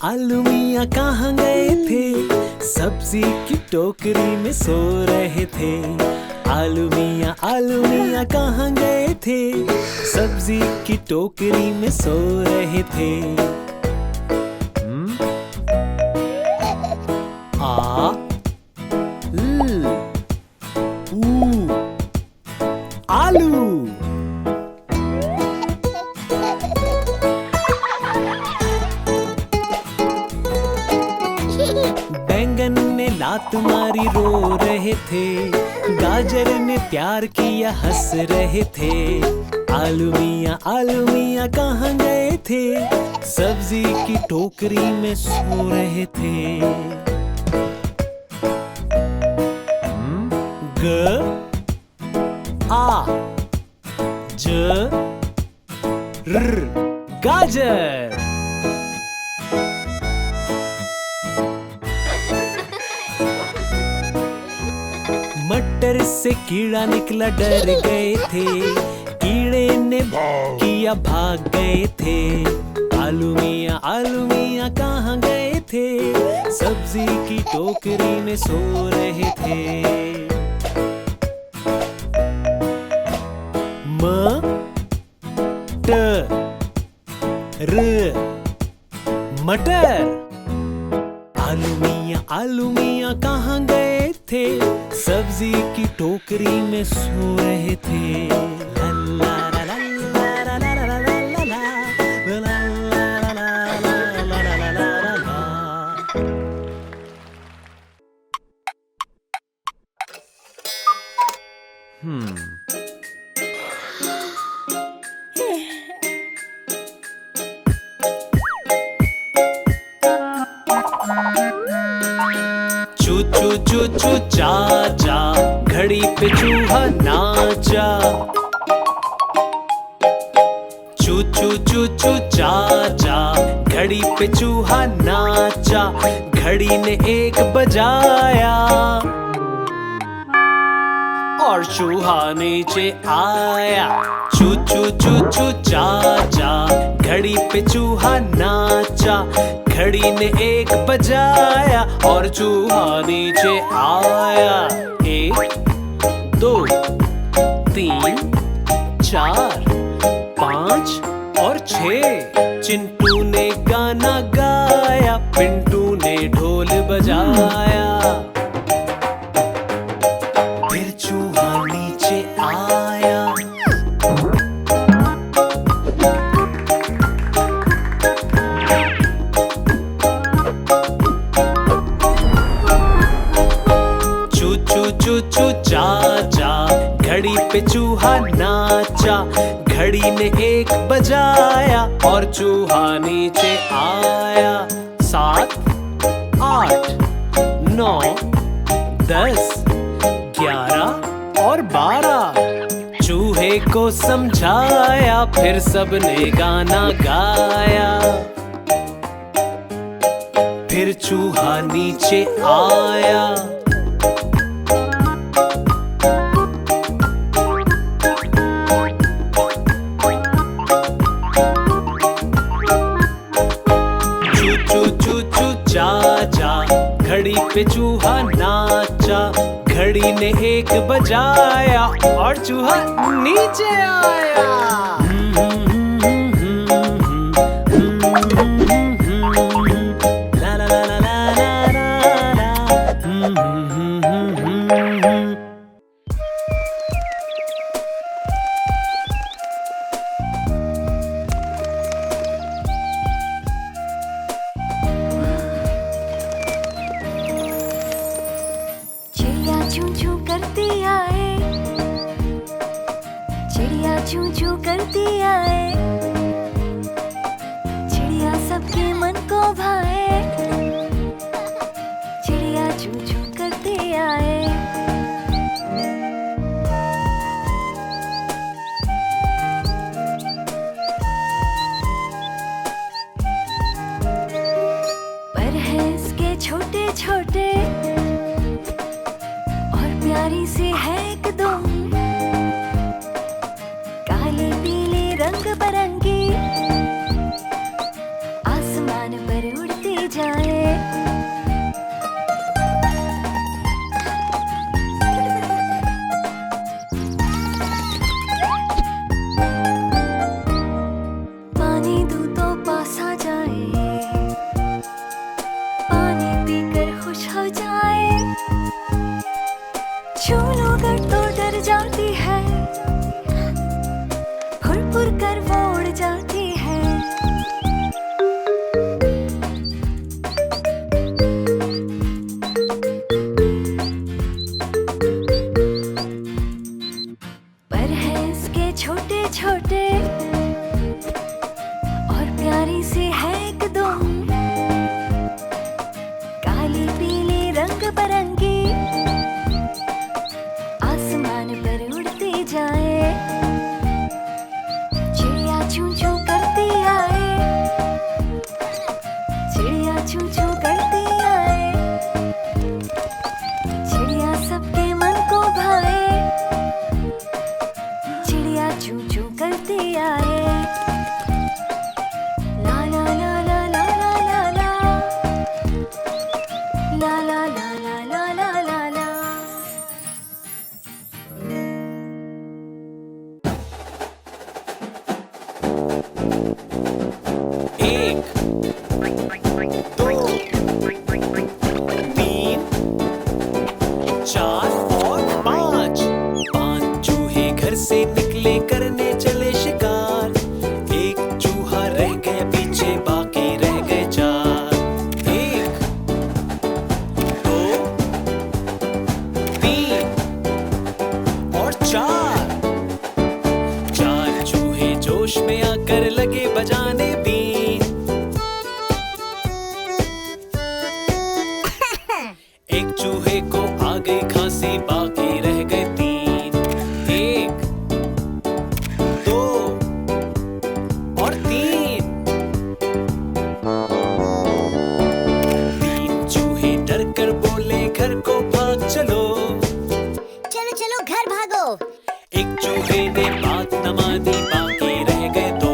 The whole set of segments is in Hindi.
आलू मियाँ कहाँ गए थे? सब्जी की टोकरी में सो रहे थे। आलू मियाँ कहाँ गए थे? सब्जी की टोकरी में सो रहे थे। आ ल ऊ आलू। बैंगन ने लात मारी रो रहे थे। गाजर ने प्यार किया हंस रहे थे। आलू मियाँ कहाँ गए थे? सब्जी की टोकरी में सो रहे थे। ग आ ज र गाजर। मटर से कीड़ा निकला डर गए थे। कीड़े ने किया भाग गए थे। आलू मियाँ कहाँ गए थे? सब्जी की टोकरी में सो रहे थे। म ट र मटर। आलू मियाँ कहाँ गए थे? सब्जी की टोकरी में सो रहे थे। ला ला ला ला ला ला ला ला ला ला ला ला ला ला। चूचू चूचू चाचा, घड़ी पे चूहा नाचा। चूचू चूचू चाचा, घड़ी पे चूहा नाचा। घड़ी ने एक बजाया और चूहा नीचे आया। चूचू चूचू चाचा, घड़ी पे चूहा नाचा। घड़ी ने एक बजाया और चूहा नीचे आया। 1 2 3 4 5 और 6। चिंटू ने गाना गाया, पिंटू ने ढोल बजाया। फिर चूहा नीचे आया। चूचू चाचा, घड़ी पे चूहा नाचा। घड़ी ने एक बजाया और चूहा नीचे आया। 7 8 9 10 11 और 12। चूहे को समझाया, फिर सबने गाना गाया। फिर चूहा नीचे आया। चाचा, घड़ी पे चूहा नाचा। घड़ी ने एक बजाया और चूहा नीचे आया। ला ला ला ला ला ला ला। चूं चूं करती आए, चिड़िया चूं चूं करती आए। चिड़िया सबके मन को भाए, चिड़िया चूं चूं करती आए। पर है इसके छोटे छोटे प्यारी सी है एकदम। काली पीली रंग बरंगी, आसमान पर उड़ती हो जाए, छू लो अगर तो डर जाती है, फुर कर वो उड़ जाती है। पर है इसके छोटे छोटे और प्यारी सी है एकदम, काली पीली रंग बरंगी, आसमान पर उड़ती जाए, चिड़िया चू चू करती आए, चिड़िया चू चू करती आए, चिड़िया सबके मन को भाए, चिड़िया चू चू करती आए। ला ला ला ला ला ला ला ला, ला ला ला ला ला ला ला ला। एक, दो, तीन, चार और पाँच। पाँच चूहे घर से निकले करने चले शिकार। एक चूहा रह गया पीछे, बाकी रह गए चार। एक, दो, तीन और चार। चार चूहे जोश में आकर लगे बजाने बीन। एक चूहे को आ गई खांसी, बाकी रह गए तीन। एक, दो और तीन। तीन चूहे डर कर बोले घर को भाग चलो। चलो चलो घर भागो। एक चूहे ने बात न मानी, बाकी रह गए दो।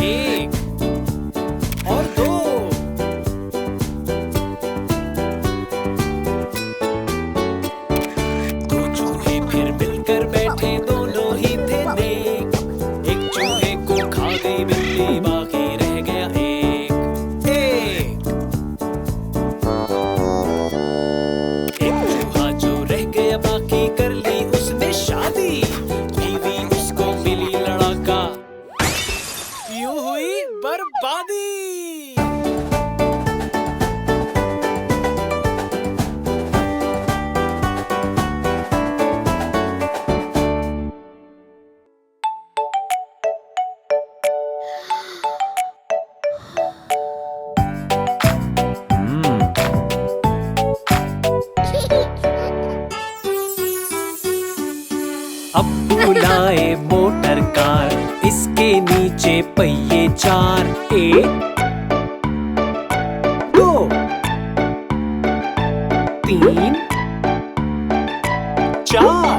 एक और दो। दो चूहे फिर मिलकर बैठे, दोनों ही थे नेक। एक चूहे को खा गई बिल्ली, बाकी रह गया एक। एक चूहा जो रह गया, बाकी कर ली उसने शादी। बीवी उसको मिली लड़ाका, यूं हुई बर्बादी। अब्बू लाए मोटर कार, इसके नीचे पहिए चार। एक, दो, तीन, चार।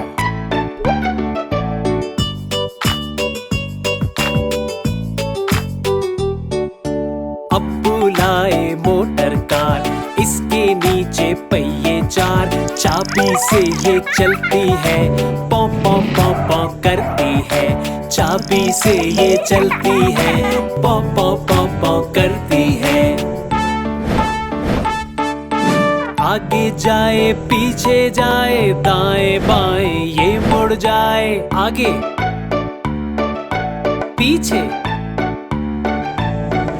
अब्बू लाए मोटर कार, इसके नीचे पहिए चार। चाबी से ये चलती है, पौ पौ पौ पौ करती है। चाबी से ये चलती है, पौ पौ पौ पौ करती है। आगे जाए पीछे जाए, दाएं बाएं ये मुड़ जाए। आगे पीछे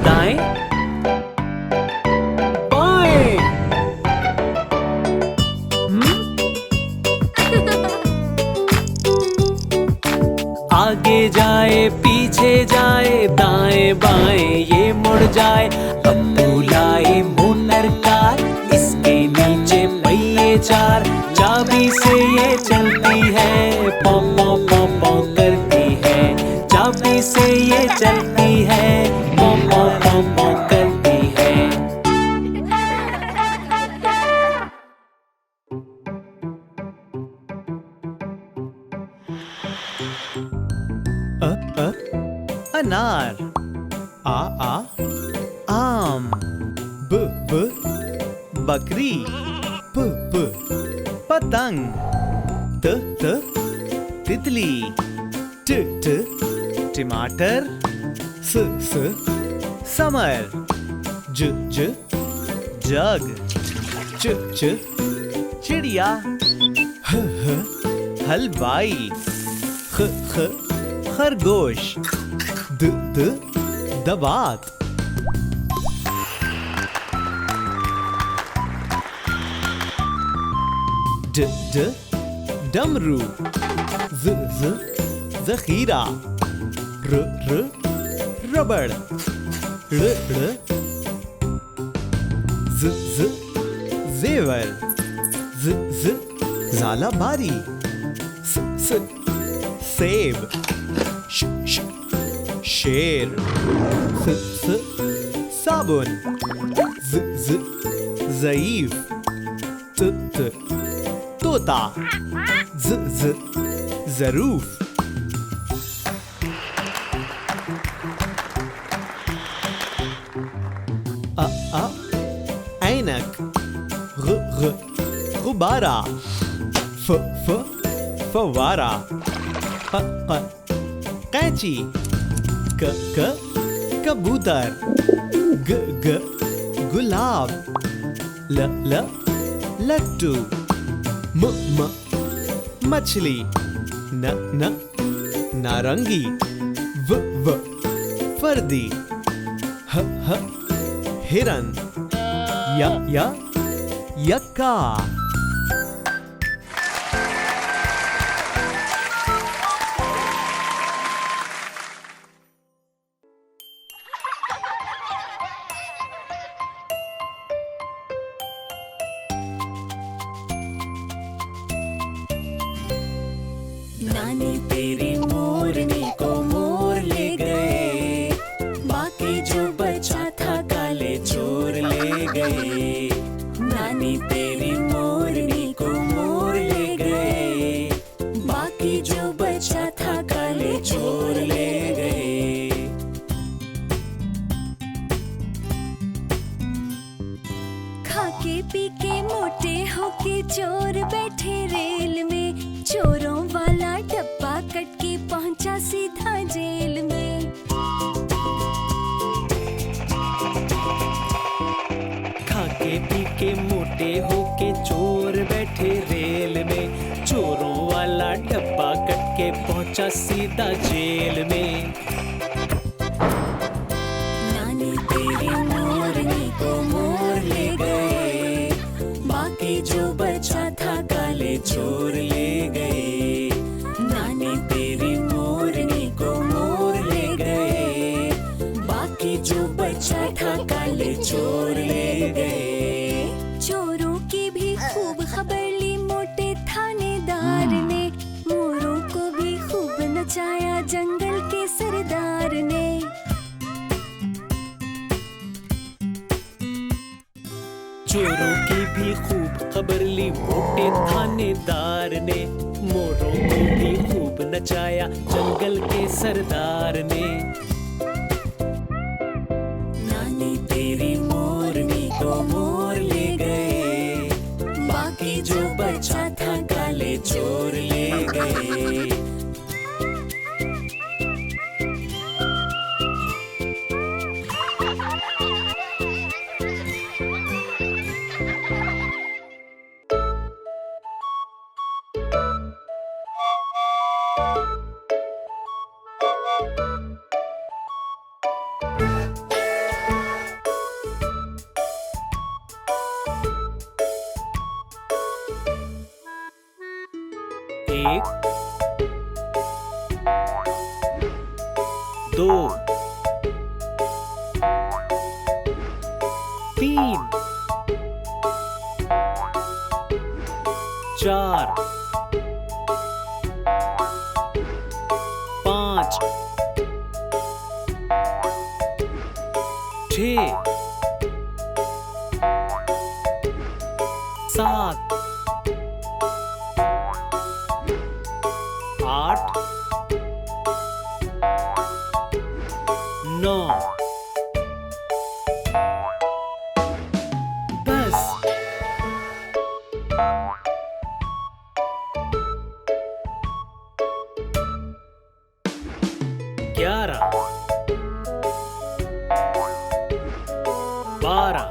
दाएं बाएं। आगे जाए पीछे जाए, दाएं बाएं ये मुड़ जाए। अब्बू लाए मोटर कार, इसके नीचे पहिए चार। चाबी से ये चलती है, पौ पौ पौ पौ करती है। चाबी से ये चलती है, पौ पौ पौ पौ करती है। अनार। आ आम। ब बकरी। प पतंग। त तितली। ट टमाटर। स समर। ज जग। च च चिड़िया, ह हलवाई, ख खरगोश, द दबात, ड डमरू, ज जखीरा, र रबड़, ड़ ज जेवर, ज ज़ालाबारी, स सेब, श शेर, स साबुन, ज ज़ईफ, त तोता, ज ज़रूफ, अ ऐनक, ग गुब्बारा, फ फवारा, क कैंची, क कबूतर, ग गुलाब, ल लट्टू, म मछली, न नारंगी, व फर्दी, ह हिरन, य यक्का। नानी तेरी मोरनी को मोर ले गए, बाकी जो बचा था काले चोर ले गए। नानी तेरी मोरनी को मोर ले गए, बाकी जो बचा था काले चोर ले गए। खाके पी के मोटे होके चोर बैठे रेल में, चोरों वाला डब्बा कट के पहुंचा सीधा जेल में। खाके पी के मोटे होके चोर बैठे रेल में, चोरों वाला डब्बा कट के पहुंचा सीधा जेल में। नानी तेरी मोरनी को मोर ले गए, बाकी जो बचा था काले चोर ले गए। नानी तेरी मोरनी को मोर ले गए, बाकी जो बचा था काले चोर ले गए। चोरों की भी खूब खबर ली मोटे थानेदार ने, मोरों को भी खूब नचाया जंगल के सरदार ने। चोरों की भी खूब खबर ली मोटे थानेदार ने, मोरों को भी खूब नचाया जंगल के सरदार ने। नानी तेरी मोरनी को मोर ले गए, बाकी जो बचा था काले चोर ले गए। एक, दो, तीन, चार, पाँच, छः, सात, आठ, नौ, 10, 11, 12,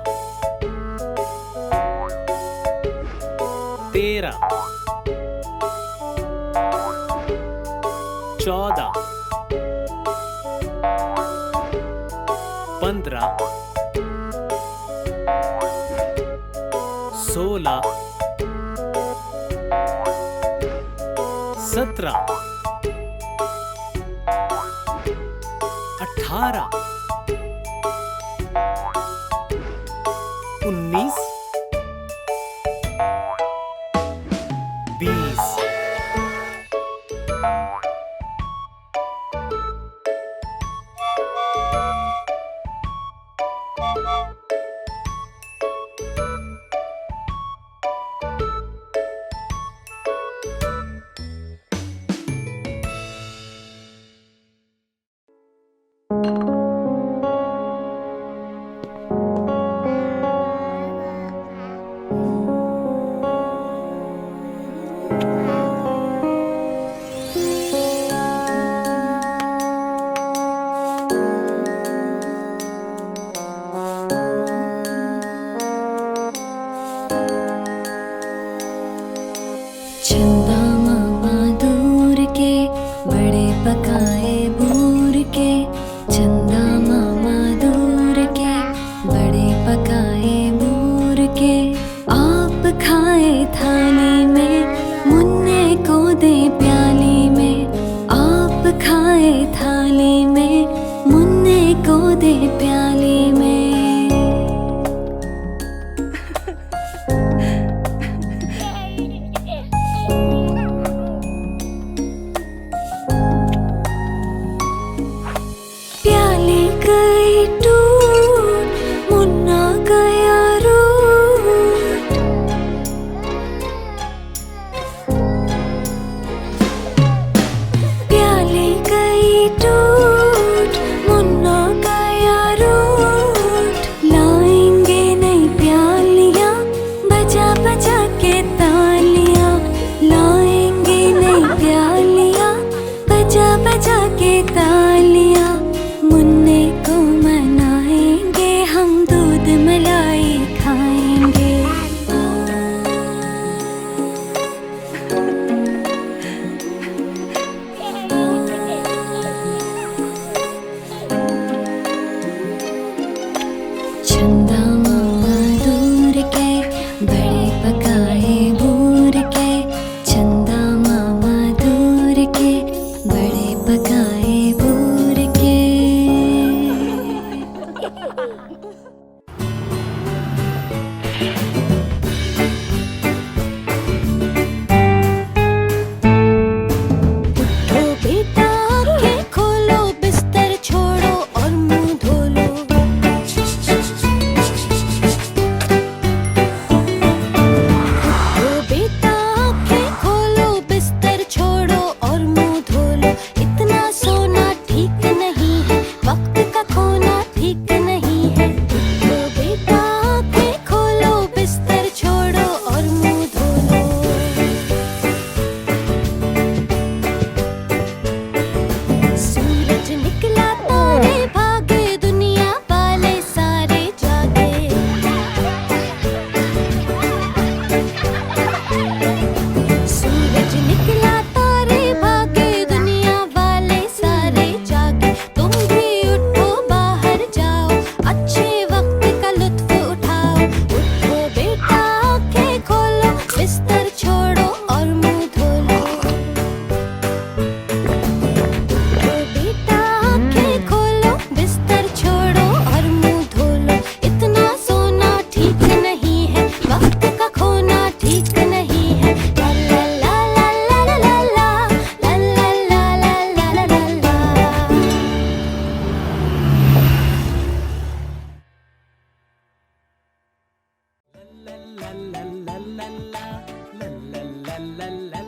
13 14 15 16 17 18 19 20 चंदा मामा दूर के बड़े पकाए बूर के, चंदा मामा दूर के बड़े पकाए बूर के। आप खाए थाली में, मुन्ने को दे प्याली में। आप खाए थाली में, मुन्ने को दे प्याली में। प्याली गई टूट, मुन्ना गया रूठ। प्याली गई टूट, मुन्ना गया रूठ। लाएंगे नई प्यालियां, बजा बजा के तालियां। लाएंगे नई प्यालियां, बजा बजा के तालियां। मुन्ने को मनाएंगे, हम दूध मलाई खाएंगे। चंदा मामा दूर के बड़े पकाए बूर के, चंदा मामा दूर के बड़े पकाए बूर के। उठो बेटा, आँखें खोलो, बिस्तर छोड़ो और मुंह धो लो। उठो बेटा, आँखें खोलो, बिस्तर छोड़ो और मुंह धो लो। इतना सोना ठीक नहीं है, वक्त का खोना ठीक नहीं है। उठो बेटा, आँखें खोलो, बिस्तर छोड़ो और मुंह धो लो। सूरज निकला, तारे भागे, दुनिया वाले सारे जागे। सूरज निकला, तारे भागे, दुनिया वाले सारे जागे। तुम भी उठो, बाहर जाओ, अच्छे वक्त का लुत्फ उठाओ। उठो बेटा, आँखें खोलो, बिस्तर छोड़ो और मुंह धो लो। उठो बेटा, आँखें खोलो, बिस्तर छोड़ो और मुंह धो लो। इतना सोना ठीक नहीं है, वक्त का खोना ठीक नहीं है। ला ला ला ला ला ला ला ला, ला ला ला ला ला ला ला ला। La la la la la la la la la la la